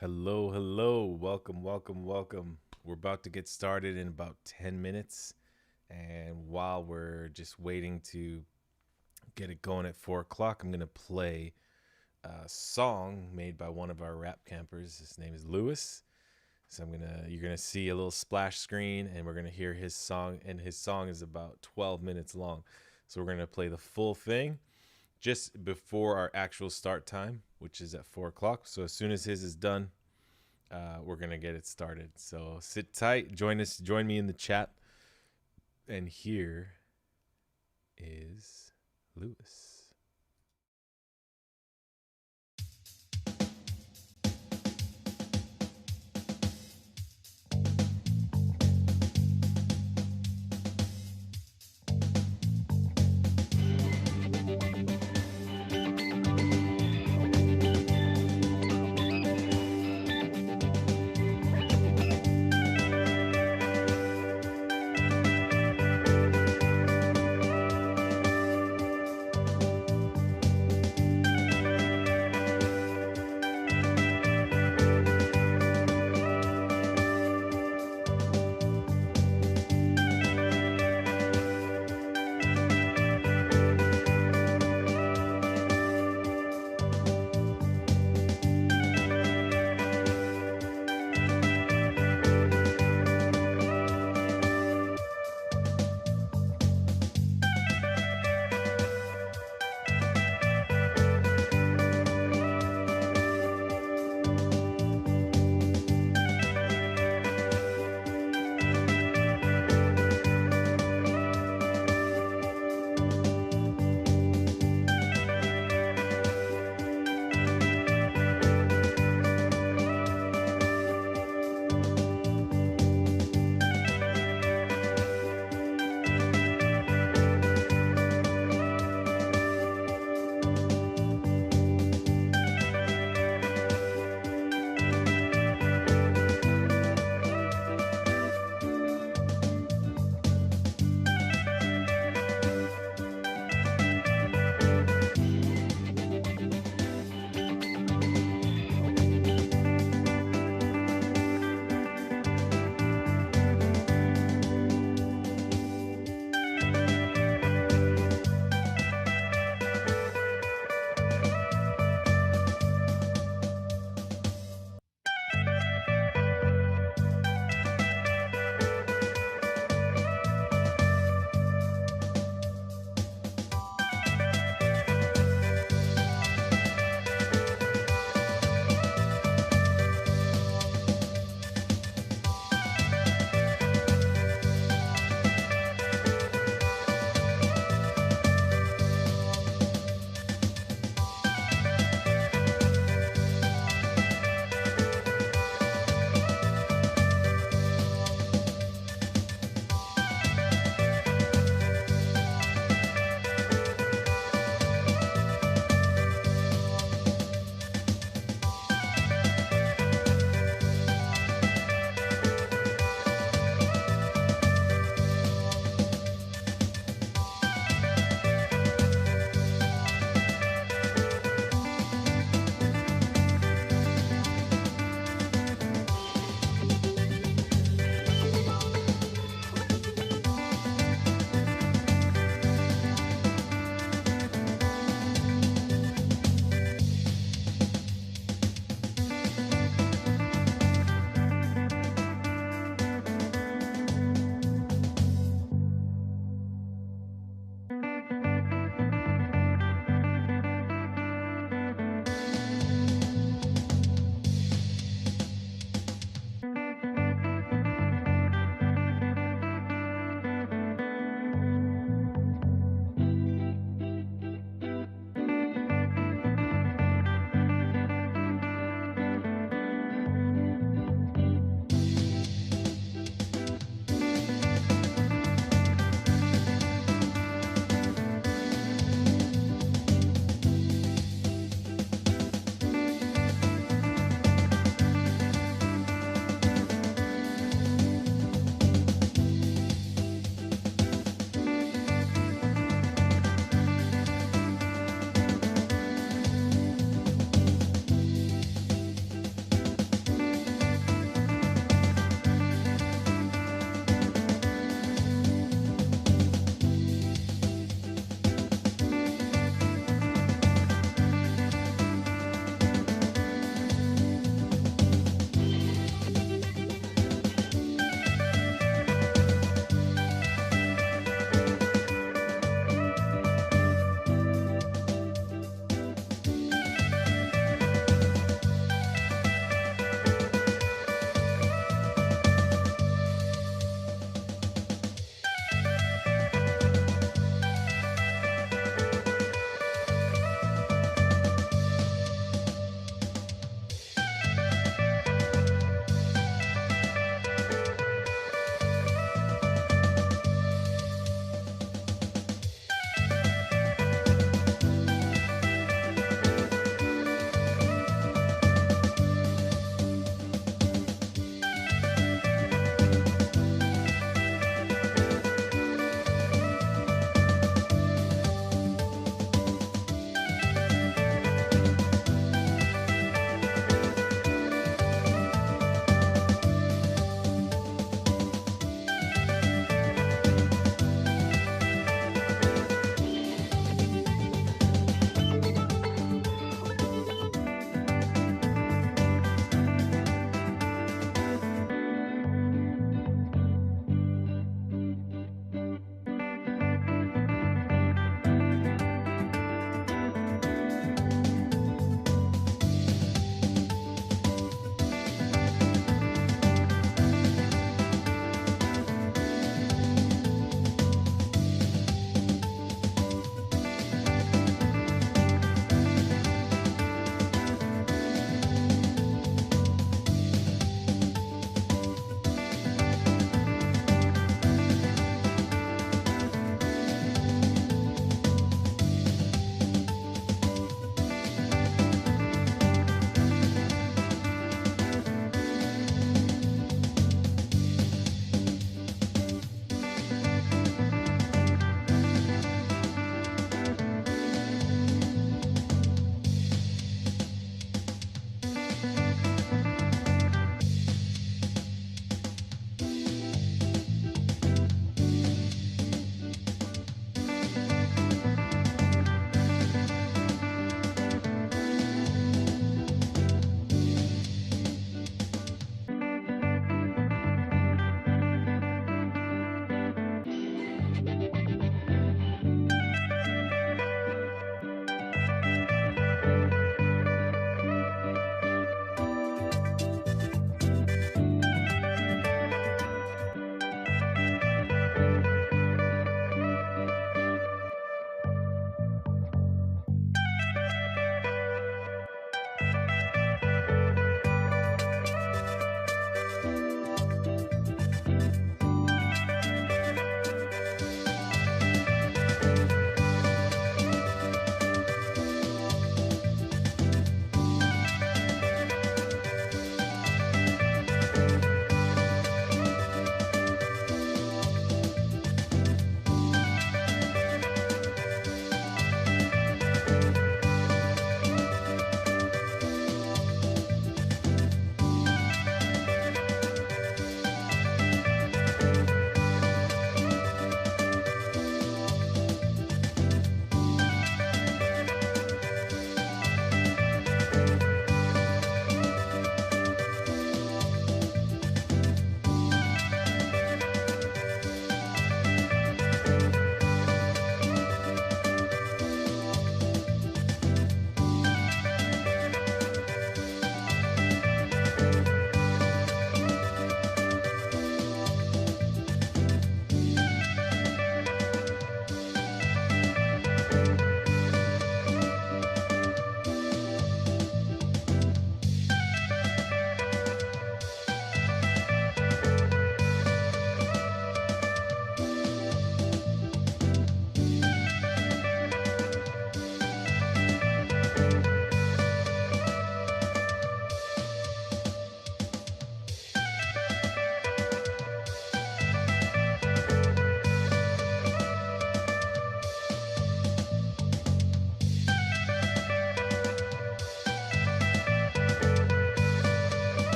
Hello, hello. Welcome, welcome, welcome. We're about to get started in about 10 minutes. And while we're just waiting to get it going at 4 o'clock, I'm going to play a song made by one of our rap campers. His name is Lewis. So you're gonna see a little splash screen, and we're gonna hear his song. And his song is about 12 minutes long. So we're gonna play the full thing just before our actual start time, which is at 4 o'clock. So as soon as his is done, we're gonna get it started. So sit tight, join me in the chat, and here is Lewis.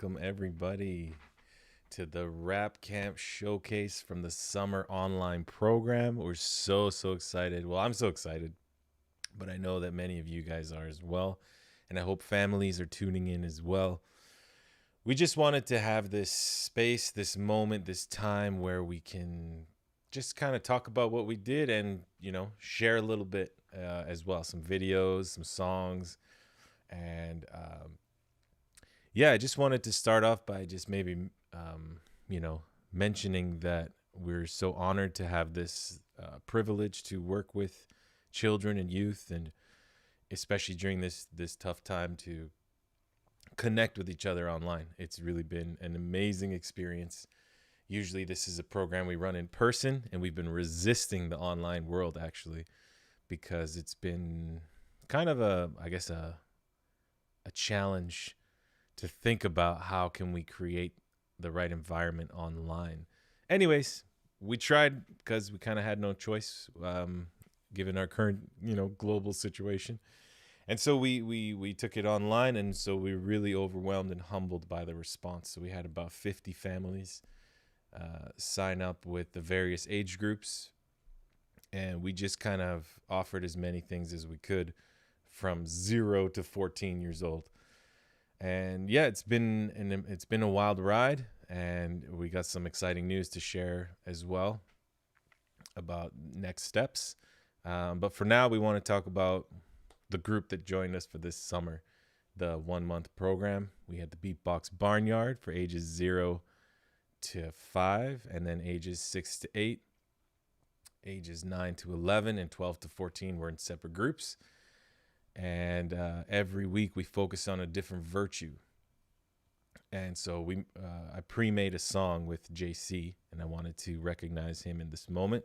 welcome everybody to the Rap Camp Showcase from the summer online program. We're so excited. Well, I'm so excited, but I know that many of you guys are as well, and I hope families are tuning in as well. We just wanted to have this space, this moment, this time where we can just kind of talk about what we did and, share a little bit as well. Some videos, some songs. And I just wanted to start off by just maybe, mentioning that we're so honored to have this privilege to work with children and youth, and especially during this tough time, to connect with each other online. It's really been an amazing experience. Usually this is a program we run in person, and we've been resisting the online world actually, because it's been kind of a challenge to think about how can we create the right environment online. Anyways, we tried because we kind of had no choice, given our current, global situation. And so we took it online, and so we were really overwhelmed and humbled by the response. So we had about 50 families sign up with the various age groups, and we just kind of offered as many things as we could from 0 to 14 years old. And it's been a wild ride, and we got some exciting news to share as well about next steps. But for now, we want to talk about the group that joined us for this summer, the 1-month program. We had the Beatbox Barnyard for ages 0 to 5, and then ages 6 to 8, ages 9 to 11, and 12 to 14 were in separate groups. And every week we focus on a different virtue. And so I pre-made a song with JC, and I wanted to recognize him in this moment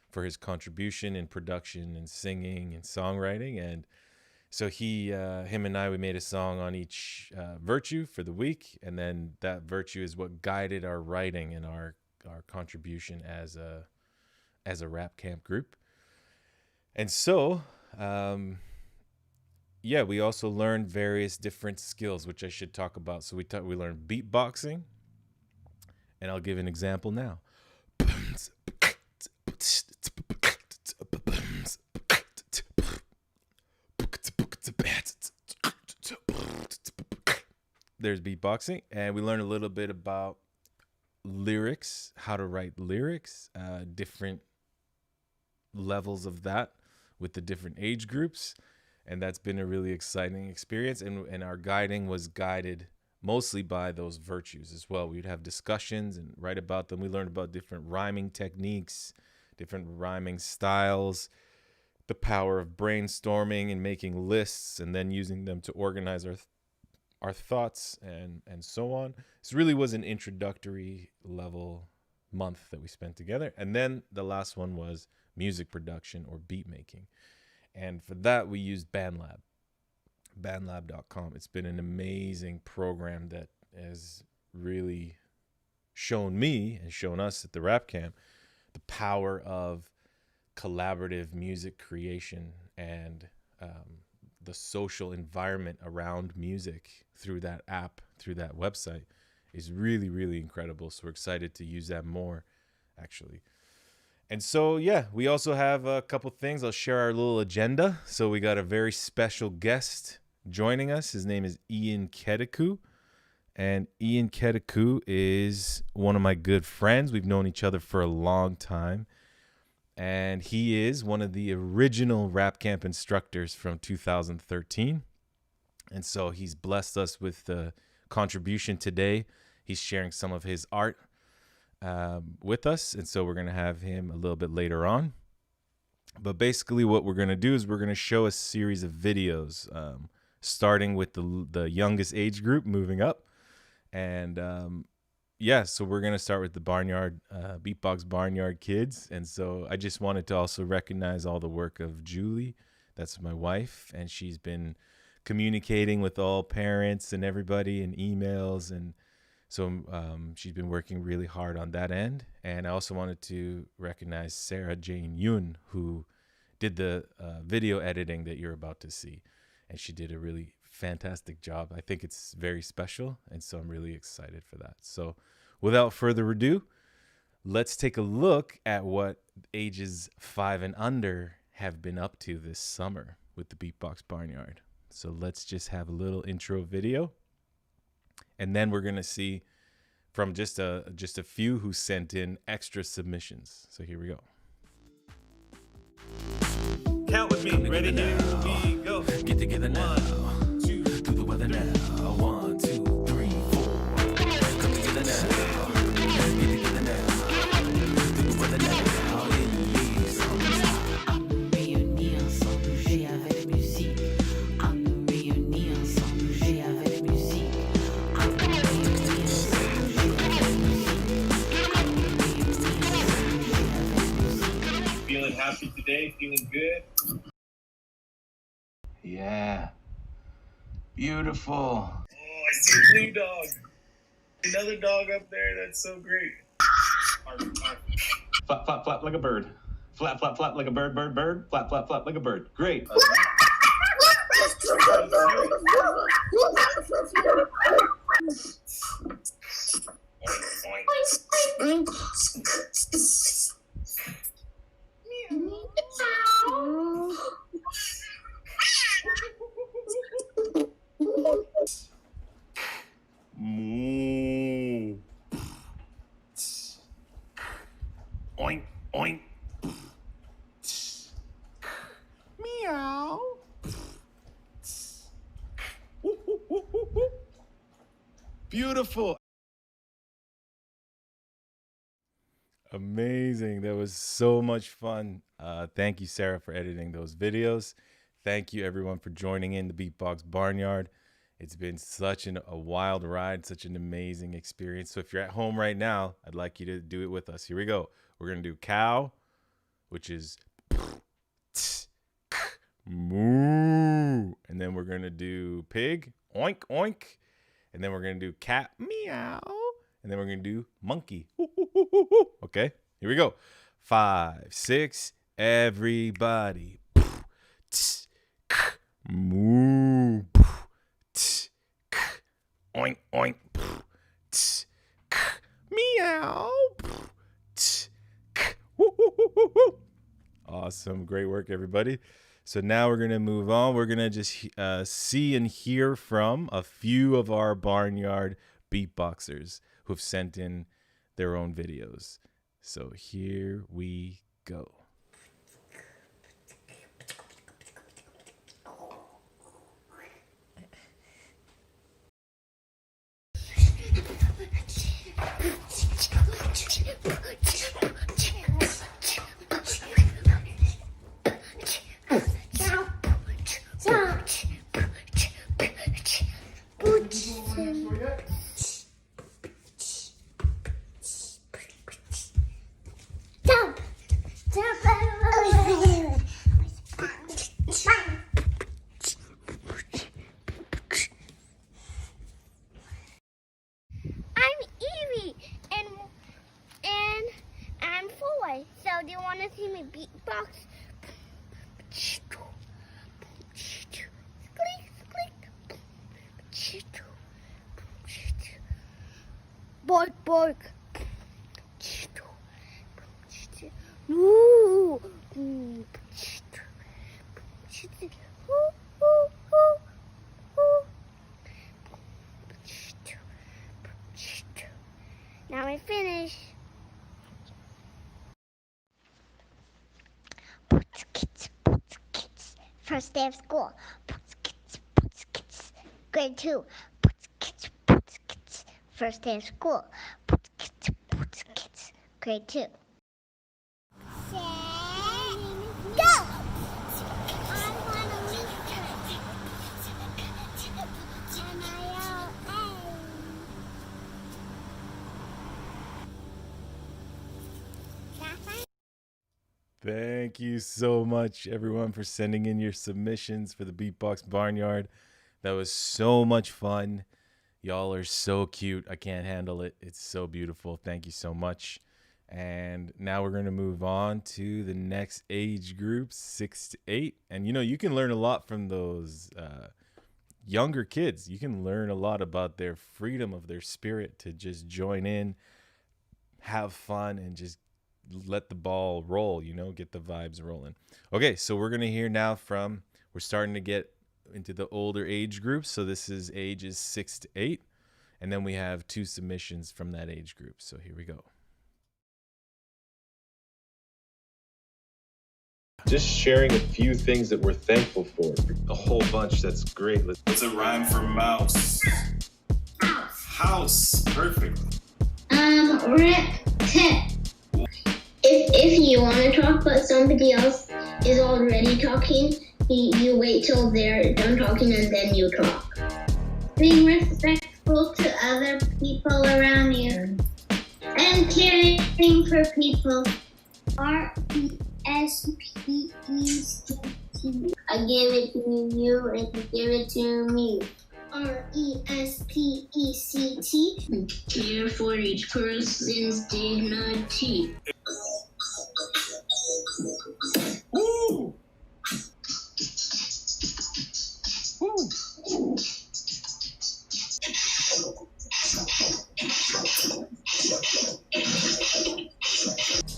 for his contribution in production and singing and songwriting. And so him and I, we made a song on each virtue for the week, and then that virtue is what guided our writing and our contribution as a rap camp group. And so we also learned various different skills, which I should talk about. So we learned beatboxing, and I'll give an example now. There's beatboxing, and we learned a little bit about lyrics, how to write lyrics, different levels of that with the different age groups. And that's been a really exciting experience. And our guiding was guided mostly by those virtues as well. We'd have discussions and write about them. We learned about different rhyming techniques, different rhyming styles, the power of brainstorming and making lists, and then using them to organize our thoughts and so on. This really was an introductory level month that we spent together. And then the last one was music production or beat making. And for that, we used BandLab, bandlab.com. It's been an amazing program that has really shown me and shown us at the Rap Camp the power of collaborative music creation and the social environment around music through that app, through that website, is really, really incredible. So we're excited to use that more, actually. And so, we also have a couple things. I'll share our little agenda. So we got a very special guest joining us. His name is Ian Kediku. And Ian Kediku is one of my good friends. We've known each other for a long time. And he is one of the original Rap Camp instructors from 2013. And so he's blessed us with the contribution today. He's sharing some of his art with us, and so we're going to have him a little bit later on. But basically what we're going to do is we're going to show a series of videos, starting with the youngest age group, moving up. And so we're going to start with the Barnyard, Beatbox Barnyard kids. And so I just wanted to also recognize all the work of Julie. That's my wife, and she's been communicating with all parents and everybody in emails, and so she's been working really hard on that end. And I also wanted to recognize Sarah Jane Yoon, who did the video editing that you're about to see. And she did a really fantastic job. I think it's very special, and so I'm really excited for that. So without further ado, let's take a look at what ages 5 and under have been up to this summer with the Beatbox Barnyard. So let's just have a little intro video, and then we're going to see from just a few who sent in extra submissions. So here we go. Count with me. Ready? Here we go. Get together now. 1, 2, Do the weather now. 1, 2, 3, 4. Come together now. Get together now. Do the weather now. Réunir sans bouger avec musique. À nous réunir sans bouger avec musique. À nous réunir sans bouger avec musique. À nous réunir sans bouger avec musique. feeling happy today? Feeling good? Yeah. Beautiful. Oh, I see a blue dog. Another dog up there. That's so great. Flap, flap, flap like a bird. Flap, flap, flap like a bird, bird, bird. Flap, flap, flap like a bird. Great. Moo. Oink, oink. Meow. Beautiful. Amazing. That was so much fun. Thank you, Sarah, for editing those videos. Thank you, everyone, for joining in the Beatbox Barnyard. It's been such a wild ride, such an amazing experience. So if you're at home right now, I'd like you to do it with us. Here we go. We're going to do cow, which is moo. And then we're going to do pig, oink, oink. And then we're going to do cat, meow. And then we're going to do monkey. Okay, here we go. 5, 6, everybody. Moo. Oink, oink. Meow. Awesome. Great work, everybody. So now we're going to move on. We're going to just see and hear from a few of our barnyard beatboxers who've sent in their own videos. So here we go. I'm Evie, and I'm 4. So do you want to see me beatbox? Bark, bark. Ooh. Now I finish. First day of school. Grade 2. First day of school. Grade 2. Go! Thank you so much, everyone, for sending in your submissions for the Beatbox Barnyard. That was so much fun. Y'all are so cute. I can't handle it. It's so beautiful. Thank you so much. And now we're going to move on to the next age group, 6 to 8. And, you know, you can learn a lot from those younger kids. You can learn a lot about their freedom of their spirit to just join in, have fun, and just let the ball roll, get the vibes rolling. Okay, so we're going to hear now we're starting to get into the older age groups. So this is ages 6 to 8. And then we have 2 submissions from that age group. So here we go. Just sharing a few things that we're thankful for. A whole bunch. That's great. What's a rhyme for mouse? House. Perfect. If you want to talk but somebody else is already talking, you wait till they're done talking and then you talk. Being respectful to other people around you and caring for people. RESPECT. I give it to you and you give it to me. RESPECT. Care for each person's dignity. Woo! Woo!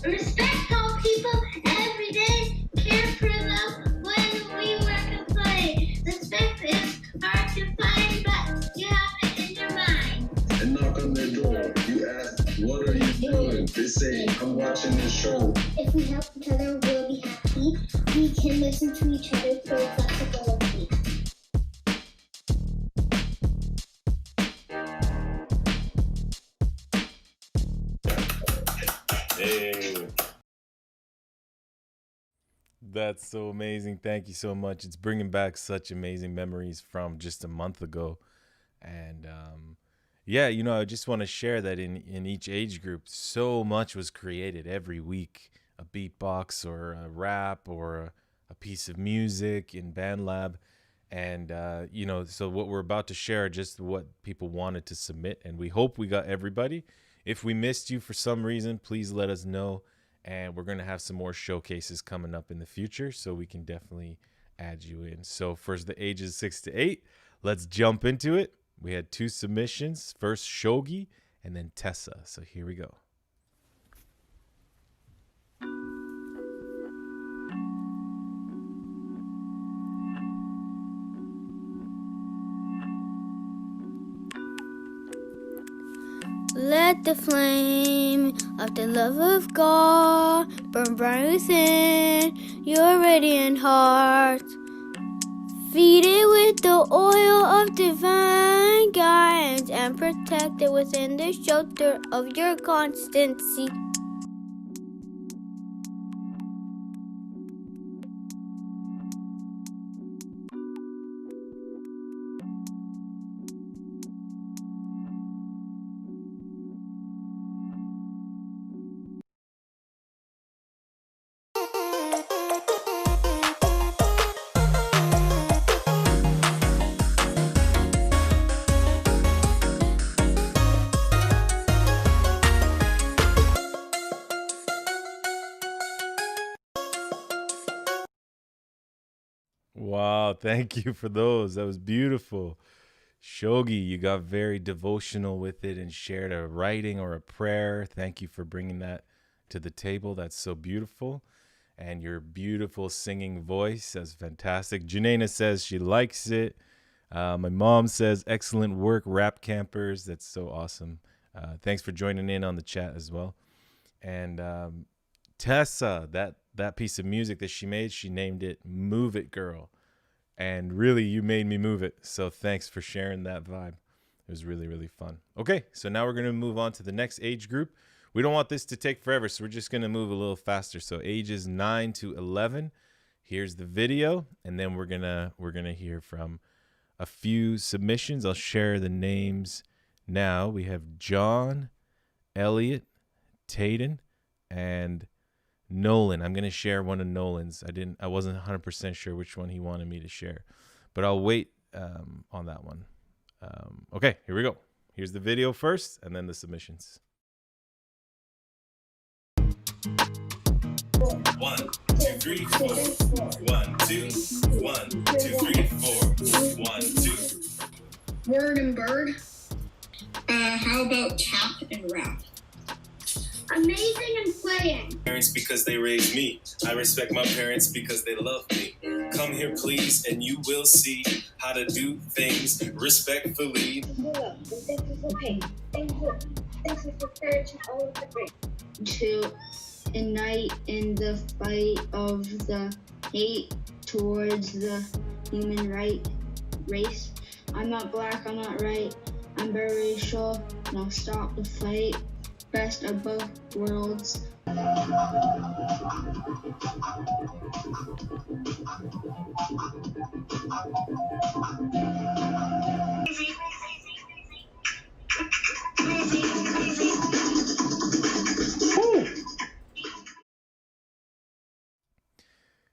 Respect all people every day. Care for them when we work and play. Respect is hard to find, but you have it in your mind. And knock on their door. You ask, what are you doing? They say, I'm watching this show. If we help each other, we'll be happy. We can listen to each other for flexibility. Hey. That's so amazing. Thank you so much. It's bringing back such amazing memories from just a month ago. And yeah, I just want to share that in each age group, so much was created every week. A beatbox or a rap or a piece of music in BandLab. And, so what we're about to share are just what people wanted to submit. And we hope we got everybody. If we missed you for some reason, please let us know. And we're going to have some more showcases coming up in the future, so we can definitely add you in. So for the ages 6 to 8, let's jump into it. We had 2 submissions. First, Shogi, and then Tessa. So here we go. Let the flame of the love of God burn bright within your radiant heart. Feed it with the oil of divine guidance and protect it within the shelter of your constancy. Wow, thank you for those. That was beautiful. Shogi, you got very devotional with it and shared a writing or a prayer. Thank you for bringing that to the table. That's so beautiful. And your beautiful singing voice, that's fantastic. Janena says she likes it. My mom says, excellent work, Rap Campers. That's so awesome. Thanks for joining in on the chat as well. And Tessa, that piece of music that she made, she named it Move It Girl. And really, you made me move it. So thanks for sharing that vibe. It was really, really fun. Okay, so now we're going to move on to the next age group. We don't want this to take forever, so we're just going to move a little faster. So ages 9 to 11. Here's the video, and then we're gonna hear from a few submissions. I'll share the names now. We have John, Elliot, Tayden, and Nolan. I'm gonna share one of Nolan's. I wasn't 100% sure which one he wanted me to share, but I'll wait on that one. Okay, here we go. Here's the video first, and then the submissions. 1, 2, 3, 4. 1, 2, 1, 2, 3, 4. 1, 2. Word and bird. How about tap and rap? Amazing and playing. Parents because they raised me. I respect my parents because they love me. Come here, please, and you will see how to do things respectfully. To unite in the fight of the hate towards the human race. I'm not black, I'm not right. I'm biracial. Now stop the fight. Best of both worlds.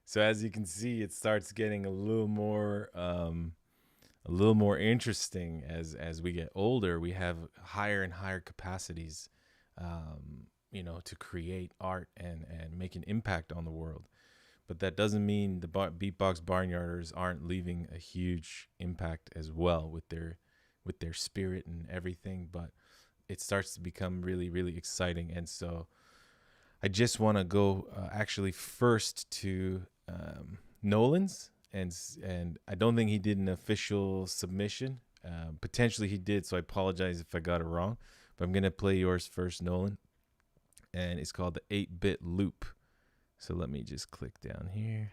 So as you can see, it starts getting a little more interesting as we get older. We have higher and higher capacities, to create art and make an impact on the world. But that doesn't mean the Beatbox Barnyarders aren't leaving a huge impact as well with their spirit and everything. But it starts to become really, really exciting. And so I just want to go actually first to Nolan's, and I don't think he did an official submission. Potentially he did, so I apologize if I got it wrong. But I'm gonna play yours first, Nolan, and it's called the 8-Bit Loop. So let me just click down here.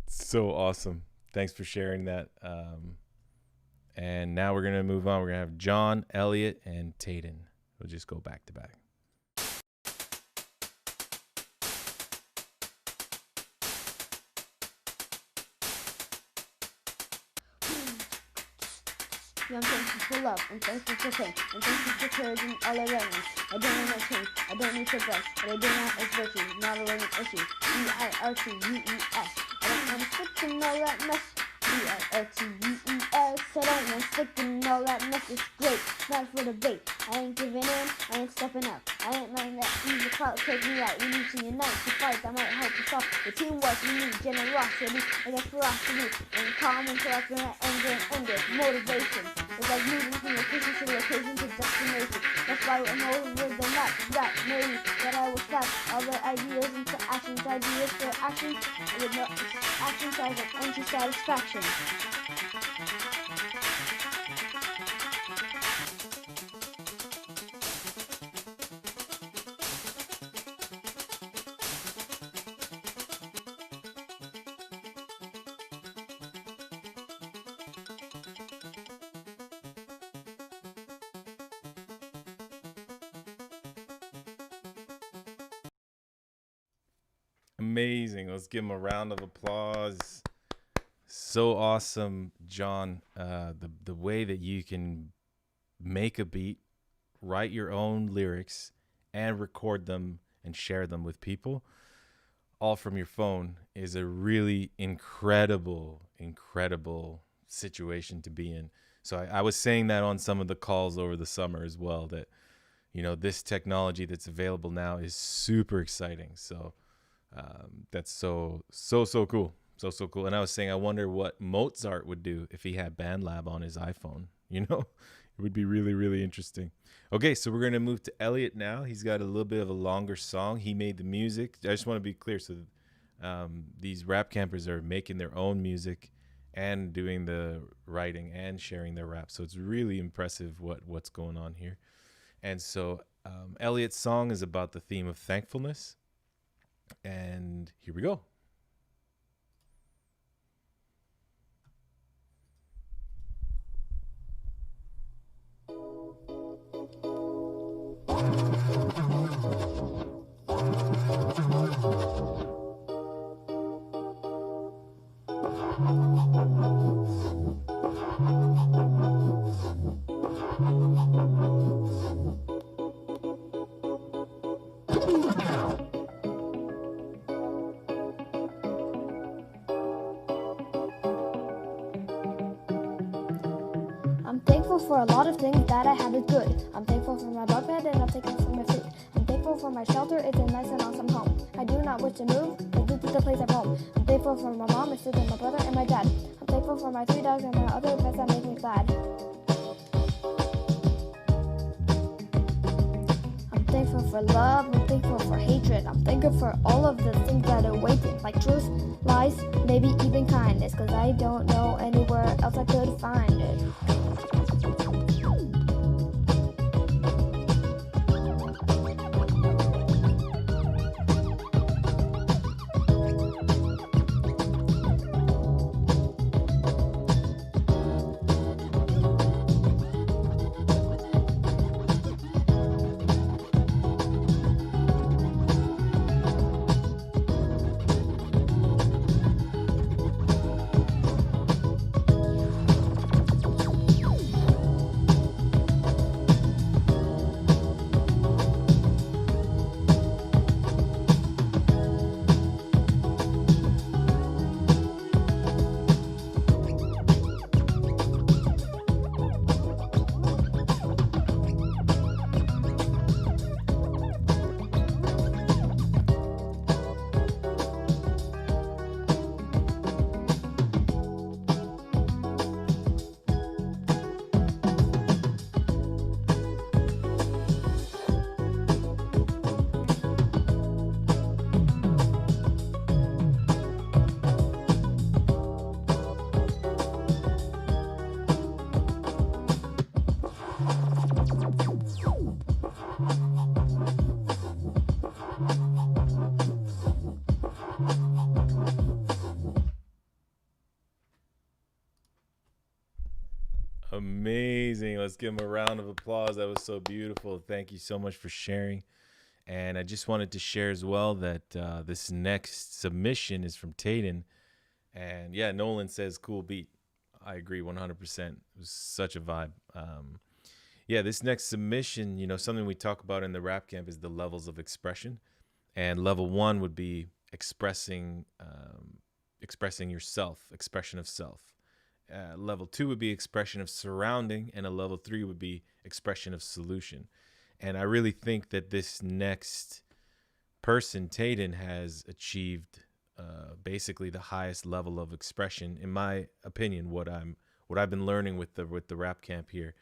So awesome. Thanks for sharing that. And now we're going to move on. We're going to have John, Elliot, and Tayden. We'll just go back to back. I'm thankful for love, I'm thankful for pain, I'm thankful for courage and all around me. I don't want no change, I don't need progress, but I do not as virtue, not a learning issue. E-I-R-T-U-E-S. I don't want to stick in all that mess. E-I-R-T-U-E-S. I don't want to stick in all that mess. It's great, not for debate. I ain't giving in, I ain't stepping up. I ain't letting that easy clout take me out. We need to unite to fight, that might help us all. The teamwork, we need generosity, against ferocity, and calm and collecting that anger and anger, motivation. It's like moving from location to location to destination. That's why I'm holding with the map. That maybe that I will stack all the ideas into actions. Ideas for actions with no action size and empty satisfaction. Amazing. Let's give him a round of applause. So awesome, John. The way that you can make a beat, write your own lyrics, and record them and share them with people, all from your phone, is a really incredible situation to be in. So I was saying that on some of the calls over the summer as well, that, this technology that's available now is super exciting. So that's so cool. So cool. And I was saying, I wonder what Mozart would do if he had BandLab on his iPhone. It would be really, really interesting. Okay, so we're going to move to Elliot now. He's got a little bit of a longer song. He made the music. I just want to be clear. So these rap campers are making their own music and doing the writing and sharing their rap. So it's really impressive what's going on here. And so Elliot's song is about the theme of thankfulness. And here we go. thankful for a lot of things that I have is good. I'm thankful for my bunk bed and I'm thankful for my food. I'm thankful for my shelter, it's a nice and awesome home. I do not wish to move, but this is the place of home. I'm thankful for my mom, my sister, my brother, and my dad. I'm thankful for my 3 dogs and my other pets that make me glad. I'm thankful for love, I'm thankful for hatred. I'm thankful for all of the things that awaken, like truth, lies, maybe even kindness, cause I don't know anywhere else I could find it. Amazing. Let's give him a round of applause. That was so beautiful. Thank you so much for sharing. And I just wanted to share as well that this next submission is from Tayden. And yeah, Nolan says cool beat. I agree 100%. It was such a vibe. Yeah, this next submission, you know, something we talk about in the rap camp is the levels of expression. And level 1 would be expressing yourself, expression of self. Level 2 would be expression of surrounding, and a level 3 would be expression of solution. And I really think that this next person, Tayden, has achieved basically the highest level of expression, in my opinion. What I've been learning with the rap camp here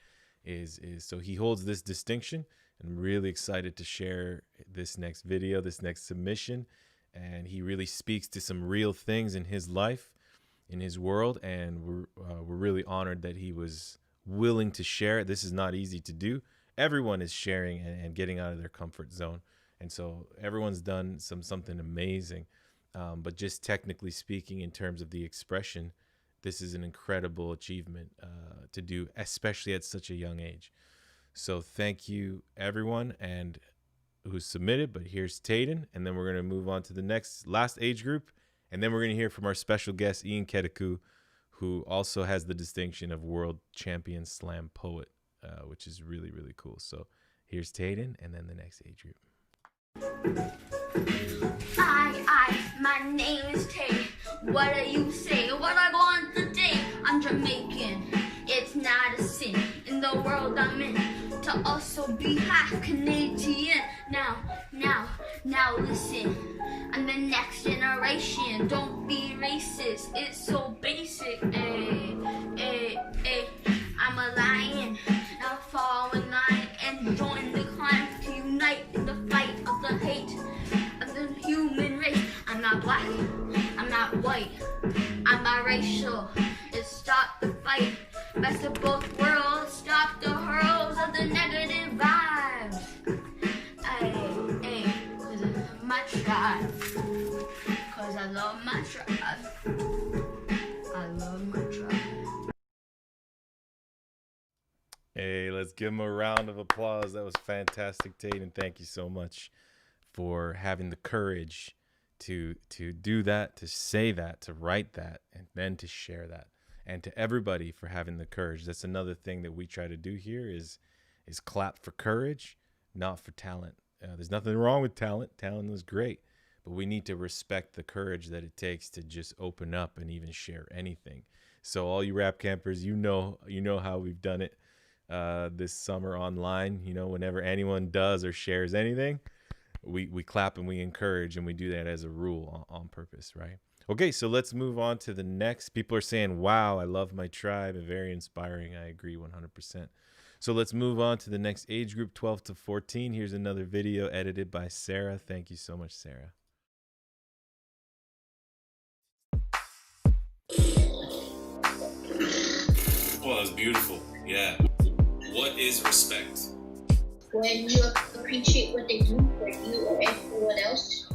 is so he holds this distinction. And I'm really excited to share this next video, this next submission, and he really speaks to some real things in his life, in his world, and we're really honored that he was willing to share it. This is not easy to do. Everyone is sharing and getting out of their comfort zone, and so everyone's done something amazing. But just technically speaking, in terms of the expression, this is an incredible achievement to do, especially at such a young age. So thank you, everyone, and who submitted. But here's Tayden, and then we're going to move on to the last age group. And then we're going to hear from our special guest, Ian Keteku, who also has the distinction of world champion slam poet, which is really, really cool. So here's Tayden, and then the next age group. My name is Tay. What do you say? What I go on today? I'm Jamaican. It's not a sin in the world I'm in to also be half Canadian. Now listen. I'm the next generation. Don't be racist. It's so basic. I'm a lion. Now fall in line and join the climb to unite in the fight of the hate of the human race. I'm not black. I'm not white. I'm biracial. It's stop the fight. Best of both worlds. Stop the hurls of the negative vibes. Cause I love my tribe. Cause I love my tribe. I love my tribe. Hey, let's give him a round of applause. That was fantastic, Tayden. Thank you so much for having the courage to do that, to say that, to write that, and then to share that. And to everybody for having the courage. That's another thing that we try to do here is clap for courage, not for talent. There's nothing wrong with talent. Talent is great. But we need to respect the courage that it takes to just open up and even share anything. So all you rap campers, you know how we've done it. this summer online. You know, whenever anyone does or shares anything, we clap and we encourage, and we do that as a rule on purpose, right? Okay, so let's move on to the next. People are saying, wow, I love my tribe, and very inspiring. I agree 100%. So let's move on to the next age group, 12 to 14. Here's another video edited by Sarah. Thank you so much, Sarah. Well, that's beautiful. Yeah. What is respect? When you appreciate what they do for you or everyone else.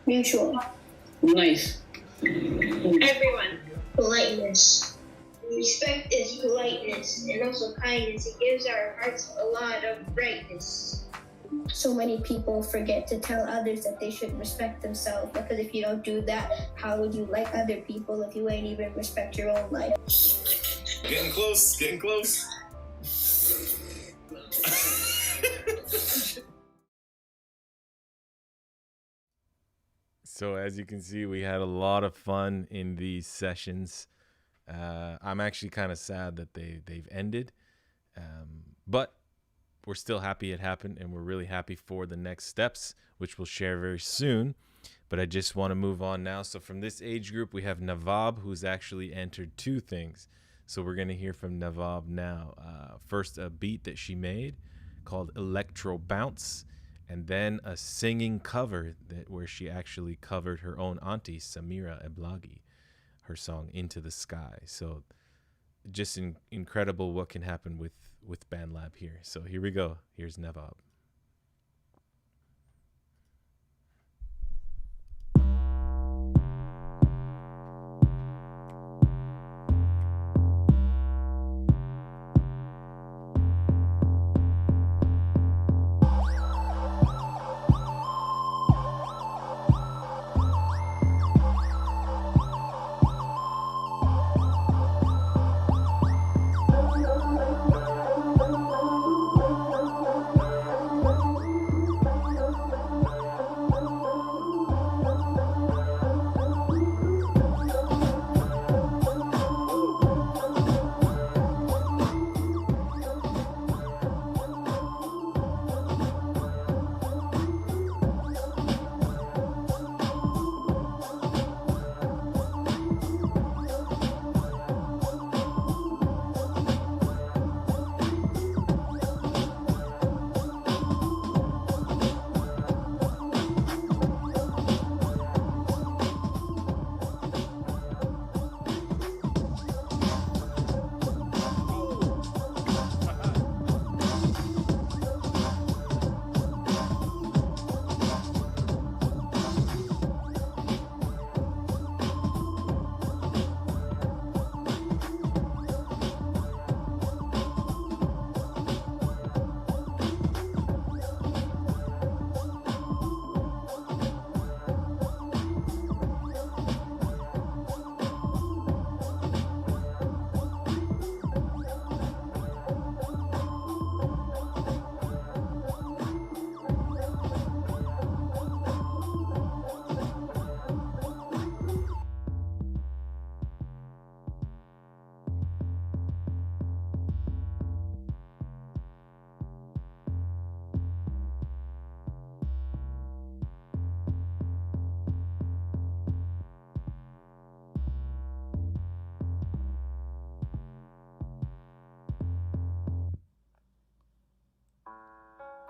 Mutual. Nice. Everyone. Politeness. Respect is politeness and also kindness. It gives our hearts a lot of brightness. So many people forget to tell others that they should respect themselves, because if you don't do that, how would you like other people if you ain't even respect your own life? Getting close. Getting close. So as you can see, we had a lot of fun in these sessions. I'm actually kind of sad that they've ended, but we're still happy it happened, and we're really happy for the next steps, which we'll share very soon. But I just want to move on now. So from this age group, we have Navab, who's actually entered 2 things. So we're going to hear from Navab now. First, a beat that she made called Electro Bounce, and then a singing cover where she actually covered her own auntie, Samira Eblagi, her song Into the Sky. So just incredible what can happen with BandLab here. So here we go. Here's Navab.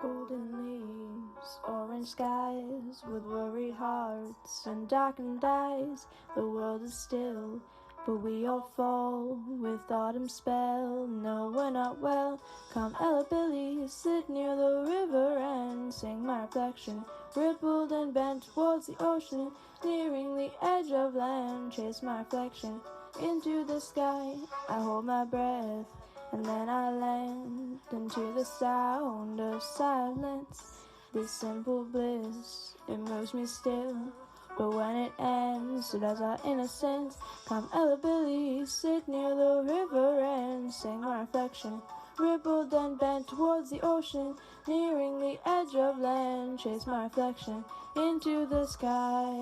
Golden leaves, orange skies, with worried hearts and darkened eyes. The world is still, but we all fall with autumn's spell. No, we're not well. Come, Ella Billy, sit near the river and sing my reflection. Rippled and bent towards the ocean, nearing the edge of land. Chase my reflection into the sky. I hold my breath, and then I land. into the sound of silence. This simple bliss, it moves me still. But when it ends, so does our innocence. Come, Ella Billy, sit near the river and sing my reflection. Rippled and bent towards the ocean, nearing the edge of land. Chase my reflection into the sky.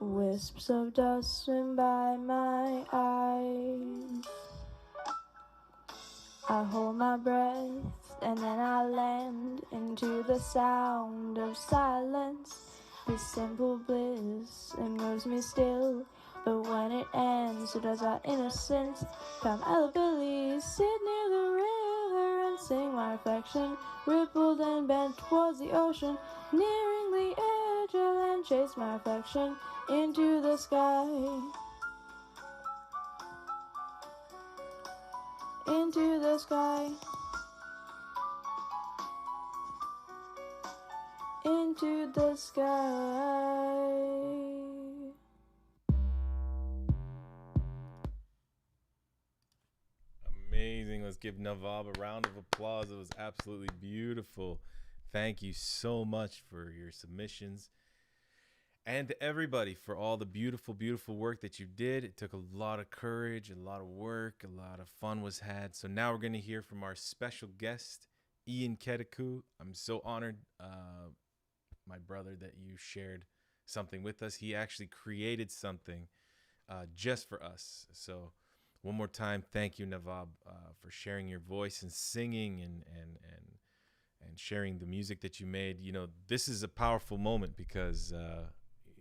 Wisps of dust swim by my eyes. I hold my breath and then I land into the sound of silence. This simple bliss, it moves me still. But when it ends, so does our innocence. Come, Ella Billy, sit near the river and sing my reflection. Rippled and bent towards the ocean, nearing the edge of land. Chase my reflection into the sky. Into the sky. Into the sky. Amazing. Let's give Navab a round of applause. It was absolutely beautiful. Thank you so much for your submissions. And to everybody for all the beautiful, beautiful work that you did. It took a lot of courage, a lot of work, a lot of fun was had. So now we're going to hear from our special guest, Ian Ketiku. I'm so honored, my brother, that you shared something with us. He actually created something just for us. So one more time, thank you, Navab, for sharing your voice and singing and sharing the music that you made. You know, this is a powerful moment because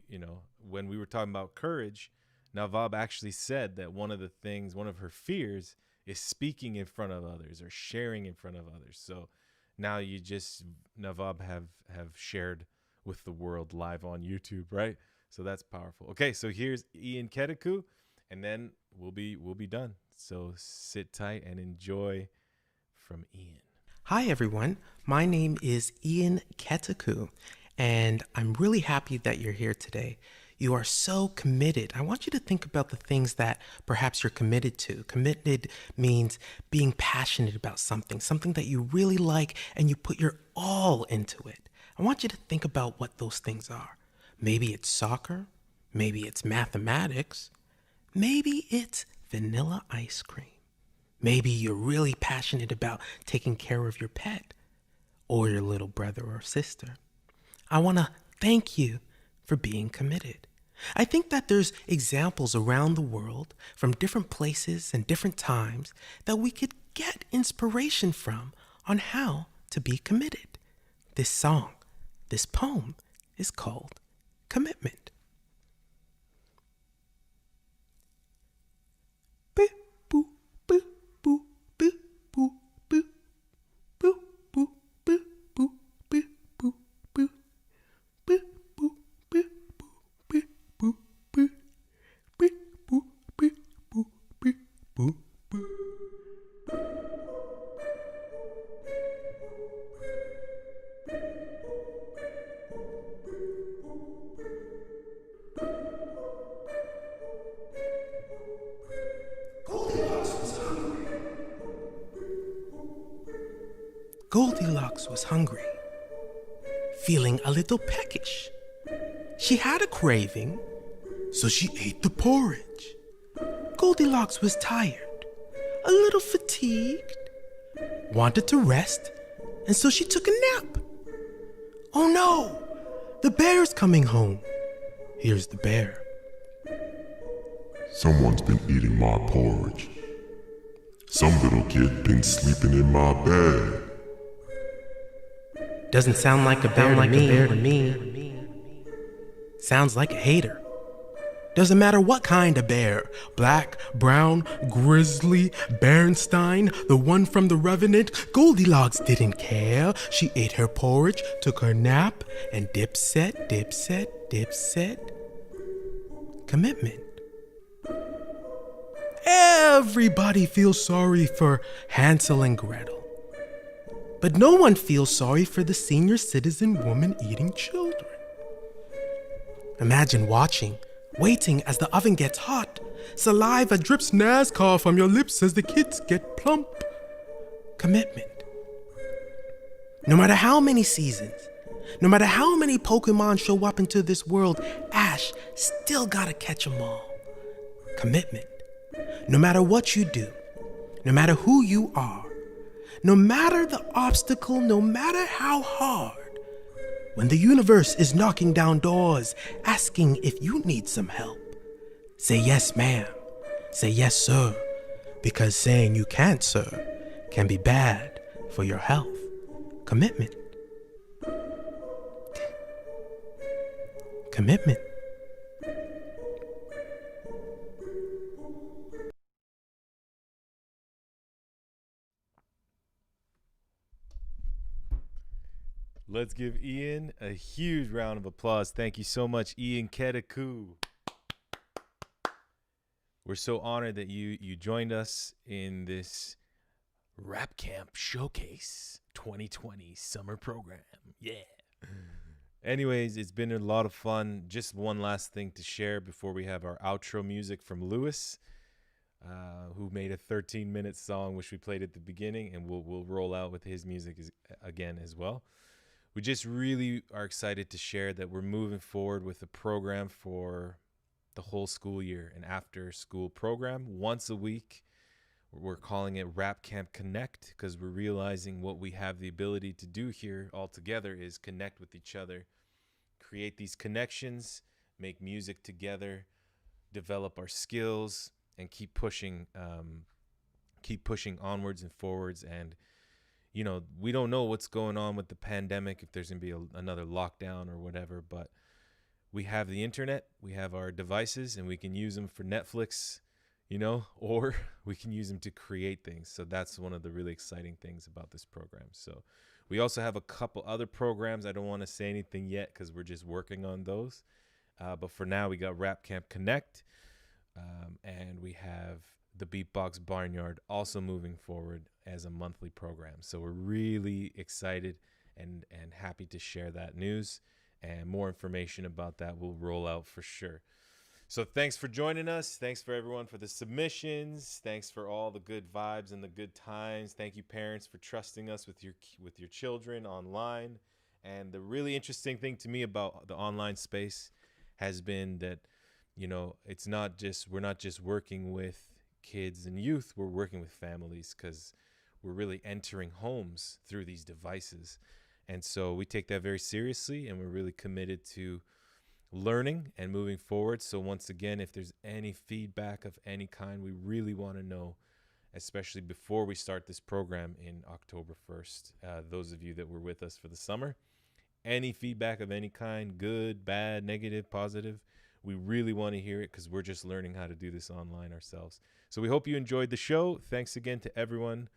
you know, when we were talking about courage, Navab actually said that one of her fears is speaking in front of others or sharing in front of others. So now you just, Navab, have shared with the world live on YouTube, right? So that's powerful. Okay, so here's Ian Ketiku, and then we'll be done. So sit tight and enjoy from Ian. Hi everyone, my name is Ian Ketiku, and I'm really happy that you're here today. You are so committed. I want you to think about the things that perhaps you're committed to. Committed means being passionate about something that you really like and you put your all into it. I want you to think about what those things are. Maybe it's soccer, maybe it's mathematics, maybe it's vanilla ice cream. Maybe you're really passionate about taking care of your pet or your little brother or sister. I want to thank you for being committed. I think that there's examples around the world from different places and different times that we could get inspiration from on how to be committed. This song, this poem is called Commitment. Goldilocks was hungry, feeling a little peckish. She had a craving, so she ate the porridge. Goldilocks was tired, a little fatigued, wanted to rest, and so she took a nap. Oh no, the bear's coming home. Here's the bear. Someone's been eating my porridge. Some little kid been sleeping in my bed. Doesn't sound like a bear to me. Sounds like a hater. Doesn't matter what kind of bear. Black, brown, grizzly, Bernstein, the one from The Revenant. Goldilocks didn't care. She ate her porridge, took her nap, and dipset, dipset, dipset. Commitment. Everybody feels sorry for Hansel and Gretel. But no one feels sorry for the senior citizen woman eating children. Imagine waiting as the oven gets hot, Saliva drips NASCAR from your lips as the kids get plump. Commitment. No matter how many seasons, no matter how many Pokemon show up into this world, Ash still gotta catch 'em all. Commitment. No matter what you do, no matter who you are, no matter the obstacle, no matter how hard, when the universe is knocking down doors, asking if you need some help, say yes, ma'am. Say yes, sir. Because saying you can't, sir, can be bad for your health. Commitment. Commitment. Let's give Ian a huge round of applause. Thank you so much, Ian Ketaku. We're so honored that you joined us in this Rap Camp Showcase 2020 summer program. Yeah. Anyways, it's been a lot of fun. Just one last thing to share before we have our outro music from Lewis, who made a 13-minute song, which we played at the beginning, and we'll roll out with his music again as well. We just really are excited to share that we're moving forward with a program for the whole school year, an after-school program once a week. We're calling it Rap Camp Connect because we're realizing what we have the ability to do here all together is connect with each other, create these connections, make music together, develop our skills, and keep pushing onwards and forwards. And you know, we don't know what's going on with the pandemic, if there's going to be another lockdown or whatever, but we have the internet, we have our devices, and we can use them for Netflix, you know, or we can use them to create things. So that's one of the really exciting things about this program. So we also have a couple other programs. I don't want to say anything yet because we're just working on those. But for now, we got Rap Camp Connect, and we have the Beatbox Barnyard also moving forward as a monthly program. So we're really excited and happy to share that news, and more information about that will roll out for sure. So thanks for joining us. Thanks for everyone for the submissions. Thanks for all the good vibes and the good times. Thank you, parents, for trusting us with your children online. And the really interesting thing to me about the online space has been that, you know, we're not just working with kids and youth, we're working with families because we're really entering homes through these devices. And so we take that very seriously, and we're really committed to learning and moving forward. So once again, if there's any feedback of any kind, we really want to know, especially before we start this program in October 1st, those of you that were with us for the summer, any feedback of any kind, good, bad, negative, positive, we really want to hear it because we're just learning how to do this online ourselves. So we hope you enjoyed the show. Thanks again to everyone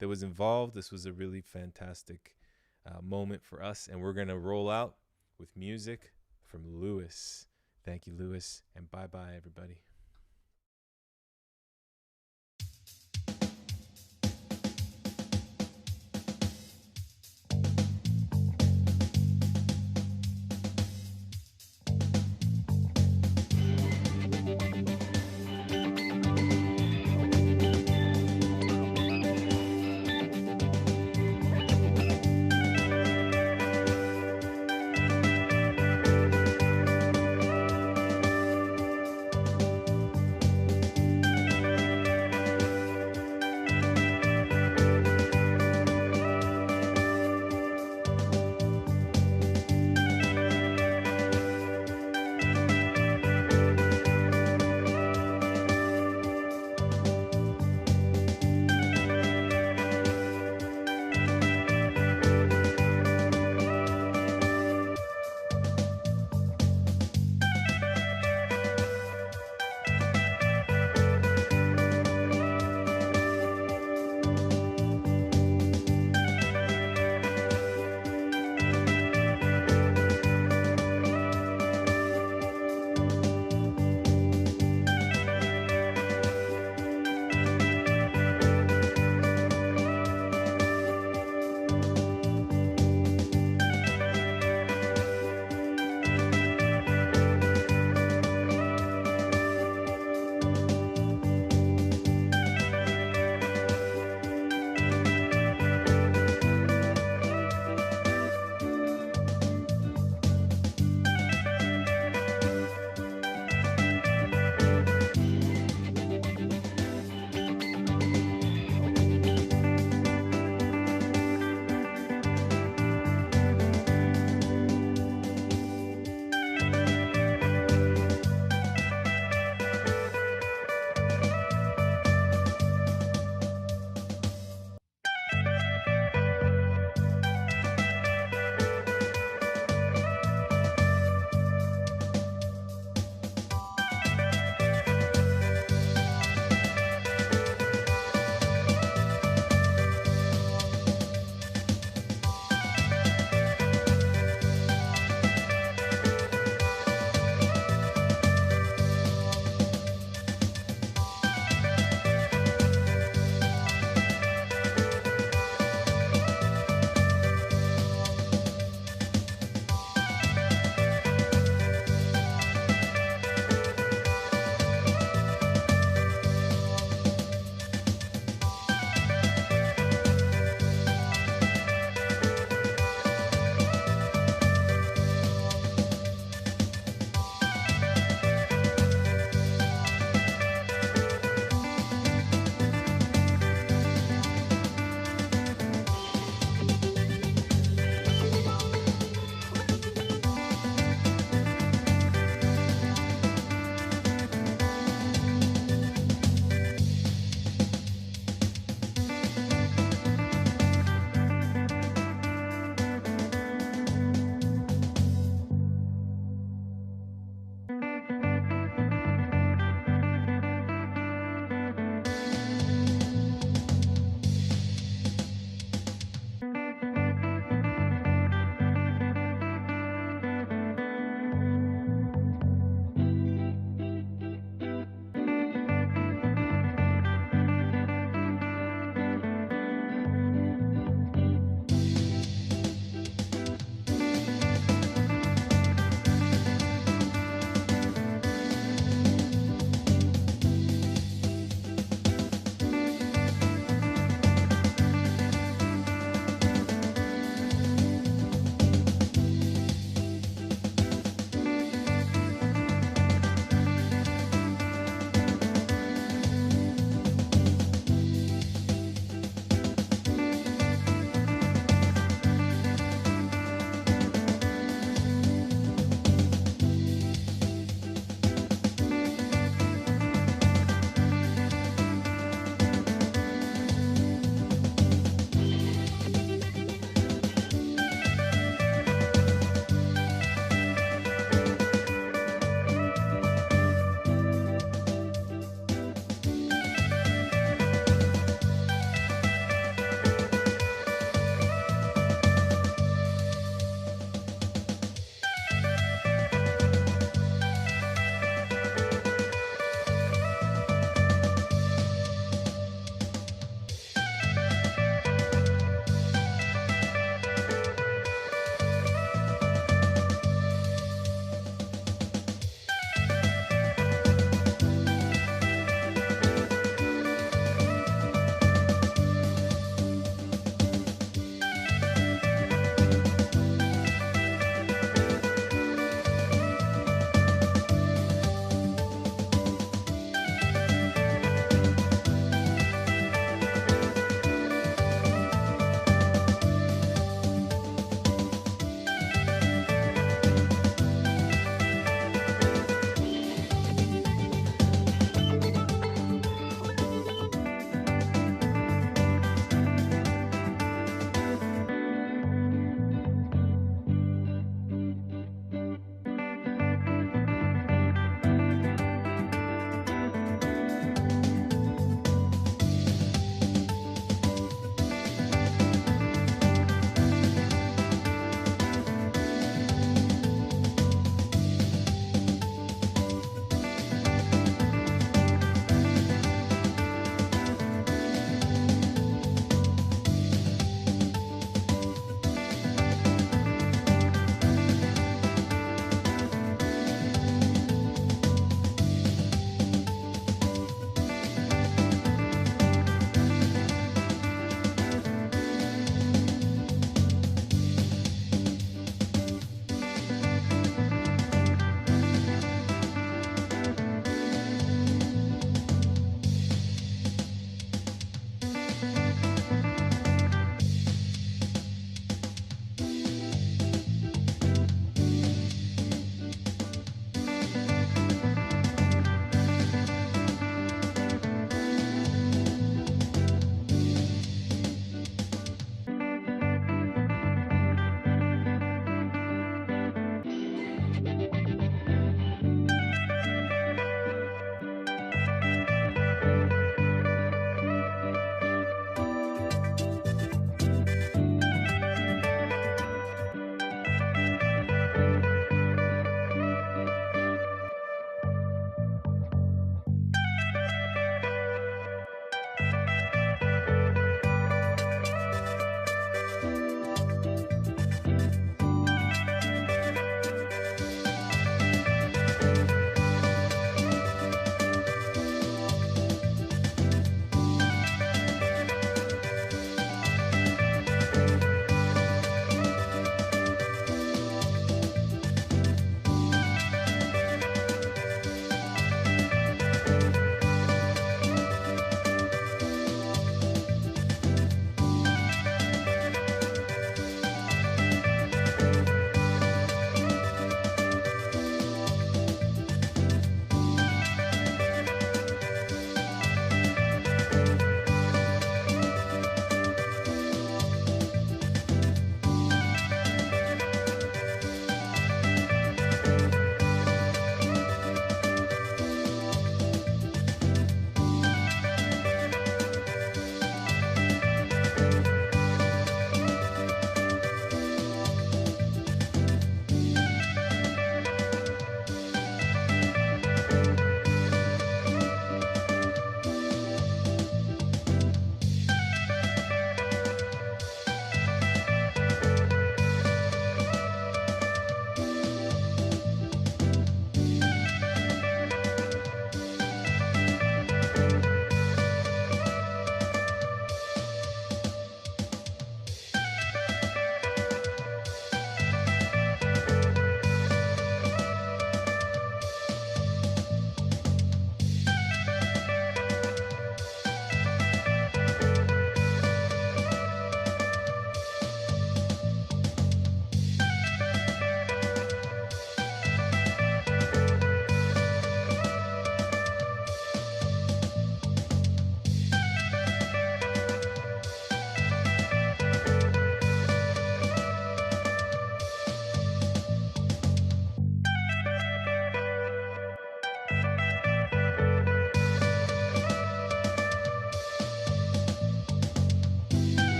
that was involved. This was a really fantastic moment for us, and we're going to roll out with music from Lewis. Thank you, Lewis, and bye-bye, everybody.